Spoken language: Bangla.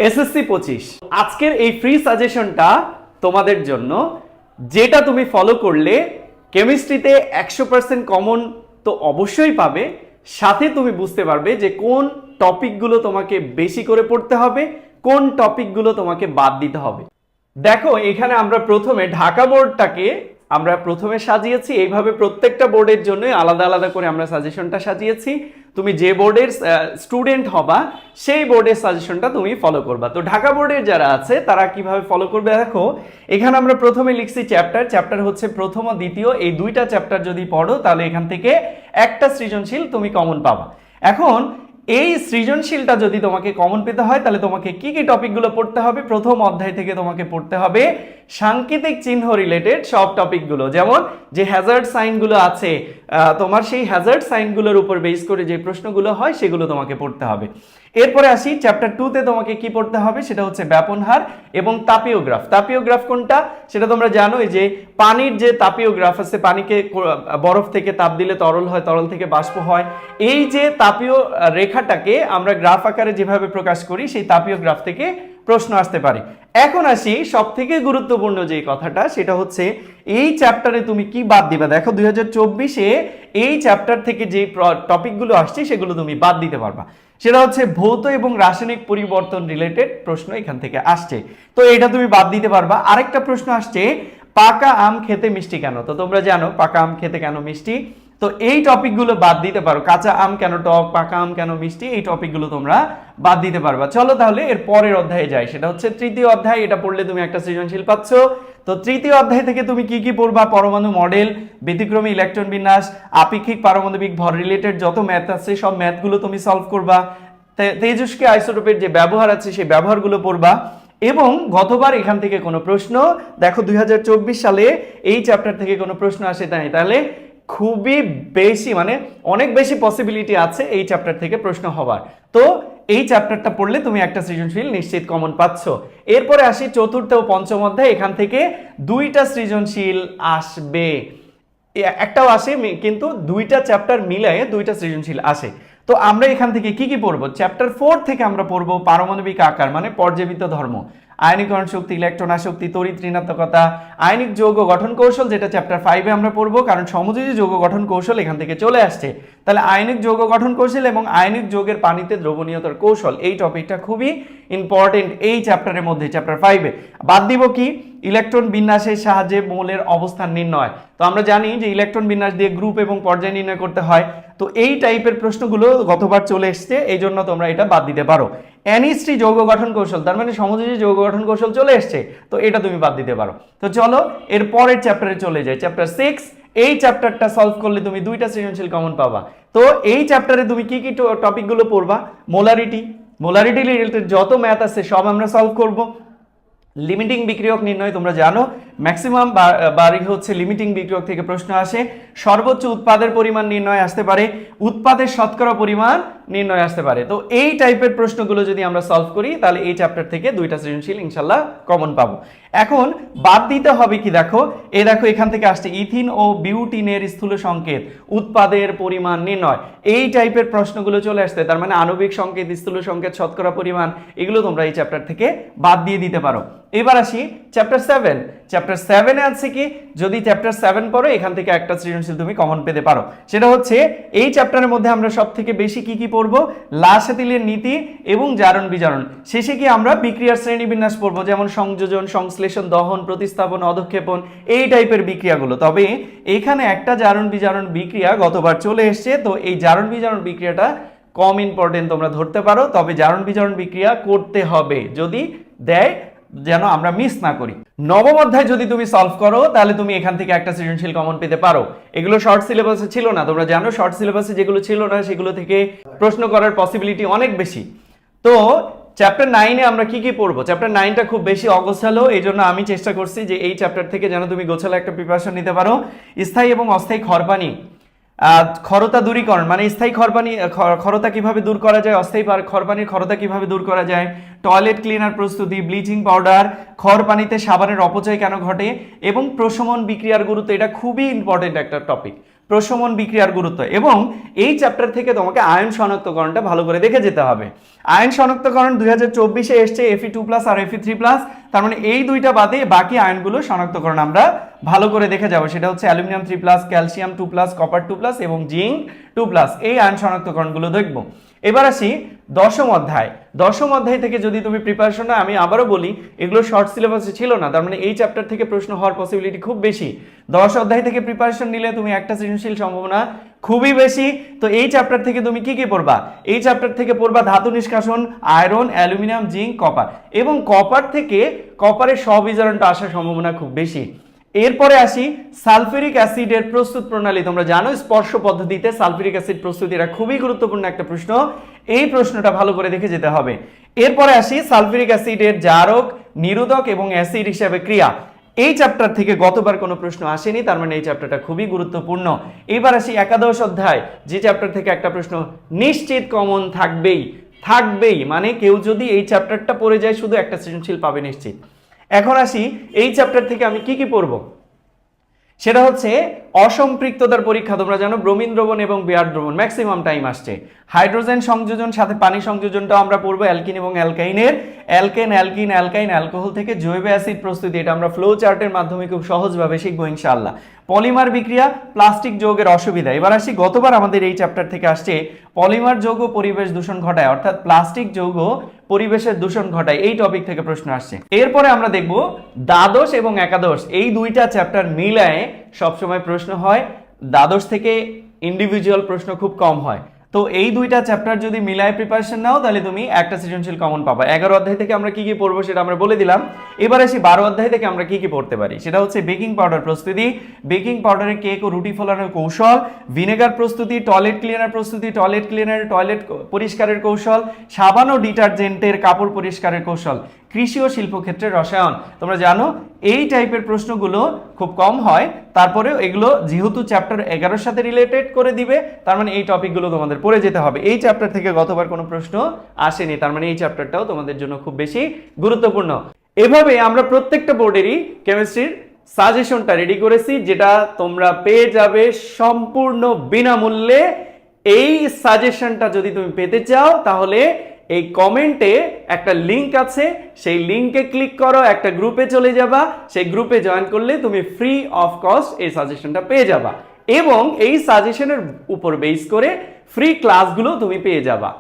এসএসসি 25 আজকের এই ফ্রি সাজেশনটা তোমাদের জন্য, যেটা তুমি ফলো করলে কেমিস্ট্রিতে 100% কমন তো অবশ্যই পাবে, সাথে তুমি বুঝতে পারবে যে কোন টপিকগুলো তোমাকে বেশি করে পড়তে হবে, কোন টপিকগুলো তোমাকে বাদ দিতে হবে। দেখো এখানে আমরা প্রথমে ঢাকা বোর্ডটাকে আমরা প্রথমে সাজিয়েছি এইভাবে, প্রত্যেকটা বোর্ডের জন্য আলাদা আলাদা করে আমরা সাজেশনটা সাজিয়েছি। তুমি যে বোর্ডের স্টুডেন্ট হবা সেই বোর্ডের সাজেশনটা তুমি ফলো করবা। তো ঢাকা বোর্ডের যারা আছে তারা কিভাবে ফলো করবে, দেখো এখানে আমরা প্রথমে লিখছি চ্যাপ্টার হচ্ছে প্রথম ও দ্বিতীয়, এই দুইটা চ্যাপ্টার যদি পড়ো তাহলে এখান থেকে একটা সৃজনশীল তুমি কমন পাবা। এখন এই সৃজনশীলটা যদি তোমাকে কমন পেতে হয় তাহলে তোমাকে কি কি টপিকগুলো পড়তে হবে, প্রথম অধ্যায় থেকে তোমাকে পড়তে হবে সাংকেতিক চিহ্ন রিলেটেড সব টপিকগুলো, যেমন যে হ্যাজার্ড সাইনগুলো আছে তোমার সেই হ্যাজার্ড সাইনগুলোর উপর বেস করে যে প্রশ্নগুলো হয় সেগুলো তোমাকে পড়তে হবে। এরপরে আসি চ্যাপ্টার 2তে তোমাকে কি পড়তে হবে, সেটা হচ্ছে ব্যাপনহার এবং তাপীয় গ্রাফ। তাপীয় গ্রাফ কোনটা সেটা তোমরা জানো, যে পানির যে তাপীয় গ্রাফ আছে, পানিকে বরফ থেকে তাপ দিলে তরল হয়, তরল থেকে বাষ্প হয়, এই যে তাপীয় রেখাটাকে আমরা গ্রাফ আকারে যেভাবে প্রকাশ করি সেই তাপীয় গ্রাফ থেকে প্রশ্ন আসতে পারে। এখন আসি সব থেকে গুরুত্বপূর্ণ যে কথাটা, সেটা হচ্ছে এই চ্যাপ্টারে তুমি কি বাদ দিবা। দেখো 2024-এ এই চ্যাপ্টার থেকে যে টপিকগুলো আসছে সেগুলো তুমি বাদ দিতে পারবা, সেটা হচ্ছে ভৌত এবং রাসায়নিক পরিবর্তন রিলেটেড প্রশ্ন এখান থেকে আসছে, তো এটা তুমি বাদ দিতে পারবা। আরেকটা প্রশ্ন আসছে পাকা আম খেতে মিষ্টি কেন, তো তোমরা জানো পাকা আম খেতে কেন মিষ্টি, তো এই টপিকগুলো বাদ দিতে পারো। কাঁচা আম কেন টক, পাকা আম কেন মিষ্টি, এই টপিকগুলো তোমরা বাদ দিতে পারবা। চলো তাহলে এর পরের অধ্যায়ে যাই, সেটা হচ্ছে তৃতীয় অধ্যায়। এটা পড়লে তুমি একটা সৃজনশীল পাচ্ছ। তো তৃতীয় অধ্যায় থেকে তুমি কি কি পড়বা, পরমাণু মডেল, ব্যতিক্রমী ইলেকট্রন বিন্যাস, আপেক্ষিক পারমাণবিক ভর রিলেটেড যত ম্যাথ আছে সব ম্যাথগুলো তুমি সলভ করবা। তেজস্ক্রিয় আইসোটোপের যে ব্যবহার আছে সেই ব্যবহারগুলো পড়বা। এবং গতবার এখান থেকে কোনো প্রশ্ন, দেখো 2024 সালে এই চ্যাপ্টার থেকে কোনো প্রশ্ন আসে নাই, তাহলে খুবই বেশি মানে অনেক বেশি পসিবিলিটি আছে এই চ্যাপ্টার থেকে প্রশ্ন হবার। তো এই চ্যাপ্টারটা পড়লে তুমি একটা সৃজনশীল নিশ্চিত কমন পাচ্ছ। এরপরে আসি চতুর্থ ও পঞ্চম অধ্যায়, এখান থেকে দুইটা সৃজনশীল আসবে, একটাও আসে কিন্তু দুইটা চ্যাপ্টার মিলায়ে দুইটা সৃজনশীল আসে। তো আমরা এখান থেকে কি কি পড়বো, চ্যাপ্টার 4 থেকে আমরা পড়বো পারমাণবিক আকার মানে পর্যাবৃত্ত ধর্ম, আয়নীকরণ শক্তি, ইলেকট্রন আসক্তি, তড়িৎ ঋণাত্মকতা, আয়নিক যৌগ গঠন কৌশল, যেটা চ্যাপ্টার 5-এ আমরা পড়বো, কারণ সমযোজী যৌগ গঠন কৌশল এখান থেকে চলে আসছে। তাহলে আয়নিক যৌগ গঠন কৌশল এবং আয়নিক যৌগের পানিতে দ্রবণীয়তার কৌশল, এই টপিকটা খুবই ইম্পর্টেন্ট এই চ্যাপ্টারের মধ্যে, চ্যাপ্টার 5-এ। বাদ দিব কি, ইলেকট্রন বিন্যাসের সাহায্যে মৌলের অবস্থান নির্ণয়। তো আমরা জানি যে ইলেকট্রন বিন্যাস দিয়ে গ্রুপ এবং পর্যায় নির্ণয় করতে হয়, তো এই টাইপের প্রশ্নগুলো গতবার চলে এসছে, এই জন্য তোমরা এটা বাদ দিতে পারো। NH3 যৌগ গঠন কৌশল, তার মানে সমযোজী যৌগ গঠন কৌশল চলে এসছে, তো এটা তুমি বাদ দিতে পারো। তো চলো এর পরের চ্যাপ্টারে চলে যাই, চ্যাপ্টার 6। এই চ্যাপ্টারটা সলভ করলে তুমি দুইটা সৃজনশীল কমন পাবা। তো এই চ্যাপ্টারে তুমি কি কি টপিকগুলো পড়বা, মোলারিটি রিলেটেড যত ম্যাথ আছে সব আমরা সলভ করব। লিমিটিং বিক্রিয়ক নির্ণয়, তোমরা জানো ম্যাক্সিমাম বাড়ি হচ্ছে লিমিটিং বিক্রিয়ক থেকে প্রশ্ন আসে। সর্বোচ্চ উৎপাদের পরিমাণ নির্ণয় আসতে পারে, উৎপাদের শতকরা পরিমাণ নির্ণয় আসতে পারে। তো এই টাইপের প্রশ্নগুলো যদি আমরা সলভ করি তাহলে এই চ্যাপ্টার থেকে দুইটা সৃজনশীল ইনশাল্লাহ কমন পাবো। এখন বাদ দিতে হবে কি, দেখো দেখো এখান থেকে আসছে ইথিন ও বিউটিনের স্থূল সংকেত, উৎপাদের পরিমাণ নির্ণয়, এই টাইপের প্রশ্নগুলো চলে আসছে। তার মানে আণবিক সংকেত, স্থূল সংকেত, শতকরা পরিমাণ, এগুলো তোমরা এই চ্যাপ্টার থেকে বাদ দিয়ে দিতে পারো। এবার আসি চ্যাপ্টার 7। চ্যাপ্টার 7-এ আছে কি, যদি চ্যাপ্টার 7 পড়ো এখান থেকে একটা সৃজনশীল তুমি কমন পেতে পারো, সেটা হচ্ছে এই চ্যাপ্টারের মধ্যে আমরা সব থেকে বেশি কি কি পড়বো, লা-শাতিলের নীতি এবং জারণ বিজারণ। শেষে কি আমরা বিক্রিয়ার শ্রেণীবিন্যাস পড়বো, যেমন সংযোজন, সংশ্লেষণ, দহন, প্রতিস্থাপন, অধক্ষেপণ, এই টাইপের বিক্রিয়াগুলো। তবে এখানে একটা জারণ বিজারণ বিক্রিয়া গতবার চলে এসছে, তো এই জারণ বিজারণ বিক্রিয়াটা কম ইম্পর্টেন্ট তোমরা ধরতে পারো, তবে জারণ বিজারণ বিক্রিয়া করতে হবে, যদি দেয় যেন আমরা মিস না করি। নবম অধ্যায় যদি তুমি সলভ করো তাহলে তুমি এখান থেকে একটা সৃজনশীল কমন পেতে পারো। এগুলো শর্ট সিলেবাসে ছিল না, তোমরা জানো শর্ট সিলেবাসে যেগুলো ছিল না সেগুলো থেকে প্রশ্ন করার পসিবিলিটি অনেক বেশি। তো চ্যাপ্টার 9-এ আমরা কি কি পড়বো, চ্যাপ্টার 9টা খুব বেশি অগোছালো, এই জন্য আমি চেষ্টা করছি যে এই চ্যাপ্টার থেকে যেন তুমি গোছালো একটা প্রিপারেশন নিতে পারো। স্থায়ী এবং অস্থায়ী ক্ষরপানি, ক্ষরতা দূরীকরণ মানে স্থায়ী ক্ষরতা কিভাবে দূর করা যায়, অস্থায়ী ক্ষরপানির ক্ষরতা কিভাবে দূর করা যায়, টয়লেট ক্লিনার প্রস্তুতি, ব্লিচিং পাউডার, খড়পানিতে সাবানের অপচয় কেন ঘটে এবং প্রশমন বিক্রিয়ার গুরুত্ব, এটা খুবই ইম্পর্টেন্ট একটা টপিক। প্রশমন বিক্রিয়ার গুরুত্ব, এবং এই চ্যাপ্টার থেকে তোমাকে আয়ন শনাক্তকরণটা ভালো করে দেখে যেতে হবে। আয়ন শনাক্তকরণ 2024-এ এসছে Fe2+ আর Fe3+, তার মানে এই দুইটা বাদে বাকি আয়নগুলো শনাক্তকরণ আমরা ভালো করে দেখে যাব। সেটা হচ্ছে অ্যালুমিনিয়াম 3+, ক্যালসিয়াম 2+, কপার 2+ এবং জিঙ্ক 2+, এই আয়ন শনাক্তকরণগুলো দেখব। এবার আসি দশম অধ্যায়। দশম অধ্যায় থেকে যদি তুমি প্রিপারেশন নাও, আমি আবারও বলি এগুলো শর্ট সিলেবাসে ছিল না, তার মানে এই চ্যাপ্টার থেকে প্রশ্ন হওয়ার পসিবিলিটি খুব বেশি। 10 অধ্যায় থেকে প্রিপারেশন নিলে তুমি একটা সৃজনশীল সম্ভাবনা খুবই বেশি। তো এই চ্যাপ্টার থেকে তুমি কি কি পড়বা? এই চ্যাপ্টার থেকে পড়বা ধাতু নিষ্কাশন, আয়রন, অ্যালুমিনিয়াম, জিঙ্ক, কপার, এবং কপার থেকে কপারের স্ববিজারণটা আসার সম্ভাবনা খুব বেশি। এরপরে আসি সালফিউরিক অ্যাসিডের প্রস্তুত প্রণালী। তোমরা জানো স্পর্শ পদ্ধতিতে সালফিউরিক অ্যাসিড প্রস্তুতি, এটা খুবই গুরুত্বপূর্ণ একটা প্রশ্ন, এই প্রশ্নটা ভালো করে দেখে যেতে হবে। এরপরে আসি সালফিউরিক অ্যাসিডের জারক, নিরোধক এবং অ্যাসিড হিসাবে ক্রিয়া। এই চ্যাপ্টার থেকে গতবার কোনো প্রশ্ন আসেনি, তার মানে এই চ্যাপ্টারটা খুবই গুরুত্বপূর্ণ। এবার আসি একাদশ অধ্যায়, যে চ্যাপ্টার থেকে একটা প্রশ্ন নিশ্চিত কমন থাকবেই, মানে কেউ যদি এই চ্যাপ্টারটা পড়ে যায় শুধু একটা সৃজনশীল পাবে নিশ্চিত। এখন আসি এই চ্যাপ্টার থেকে আমি কি কি পড়বো, সেটা হচ্ছে অসম্পৃক্ততার পরীক্ষা। তোমরা জানো ব্রোমিন দ্রবণ এবং বিয়ার দ্রবণ ম্যাক্সিমাম টাইম আসছে। হাইড্রোজেন সংযোজন সাথে পানি সংযোজনটাও আমরা পড়বো, অ্যালকিন এবং অ্যালকাইনের, অ্যালকেন, অ্যালকিন, অ্যালকাইন, অ্যালকোহল থেকে জৈব অ্যাসিড প্রস্তুতি, এটা আমরা ফ্লো চার্টের মাধ্যমে খুব সহজভাবে শিখবো ইনশাআল্লাহ। পলিমার বিক্রিয়া, প্লাস্টিক যৌগের অসুবিধা। এবার আসি গতবার আমাদের এই চ্যাপ্টার থেকে আসছে পলিমার যৌগ পরিবেশ দূষণ ঘটায়, অর্থাৎ প্লাস্টিক যৌগ পরিবেশের দূষণ ঘটায়, এই টপিক থেকে প্রশ্ন আসছে। এরপরে আমরা দেখব দ্বাদশ এবং একাদশ, এই দুইটা চ্যাপ্টার মিলায়ে সবসময় প্রশ্ন হয়। দ্বাদশ থেকে ইন্ডিভিজুয়াল প্রশ্ন খুব কম হয়, তো এই দুইটা চ্যাপ্টার যদি মিলায় প্রিপারেশন নাও তাহলে তুমি একটা সৃজনশীল কমন পাবা। 11 অধ্যায় থেকে আমরা কি কি পড়বো সেটা আমরা বলে দিলাম। এবার আসি 12 অধ্যায় থেকে আমরা কি কি পড়তে পারি, সেটা হচ্ছে বেকিং পাউডার প্রস্তুতি, বেকিং পাউডারের কেক ও রুটি ফোলানোর কৌশল, ভিনেগার প্রস্তুতি, টয়লেট ক্লিনার প্রস্তুতি, টয়লেট ক্লিনারের টয়লেট পরিষ্কারের কৌশল, সাবান ও ডিটারজেন্টের কাপড় পরিষ্কারের কৌশল, কৃষি ও শিল্পক্ষেত্রের রসায়ন। তোমরা জানো এই টাইপের প্রশ্নগুলো খুব কম হয়, তারপরেও এগুলো যেহেতু চ্যাপ্টার 11-এর সাথে রিলেটেড করে দিবে, তার মানে এই টপিকগুলো তোমাদের পড়ে যেতে হবে। এই চ্যাপ্টার থেকে গতবার কোনো প্রশ্ন আসেনি, তার মানে এই চ্যাপ্টারটাও তোমাদের জন্য খুব বেশি গুরুত্বপূর্ণ। এভাবে আমরা প্রত্যেকটা বোর্ডেরই কেমিস্ট্রির সাজেশনটা রেডি করেছি, যেটা তোমরা পেয়ে যাবে সম্পূর্ণ বিনামূল্যে। এই সাজেশনটা যদি তুমি পেতে চাও তাহলে এই কমেন্টে একটা লিংক আছে, সেই লিংকে ক্লিক করো, একটা গ্রুপে চলে যাবা, সেই গ্রুপে জয়েন করলে তুমি ফ্রি অফ কস্ট এই সাজেশনটা পেয়ে যাবা, এবং এই সাজেশনের উপর বেস করে ফ্রি ক্লাসগুলো তুমি পেয়ে যাবা।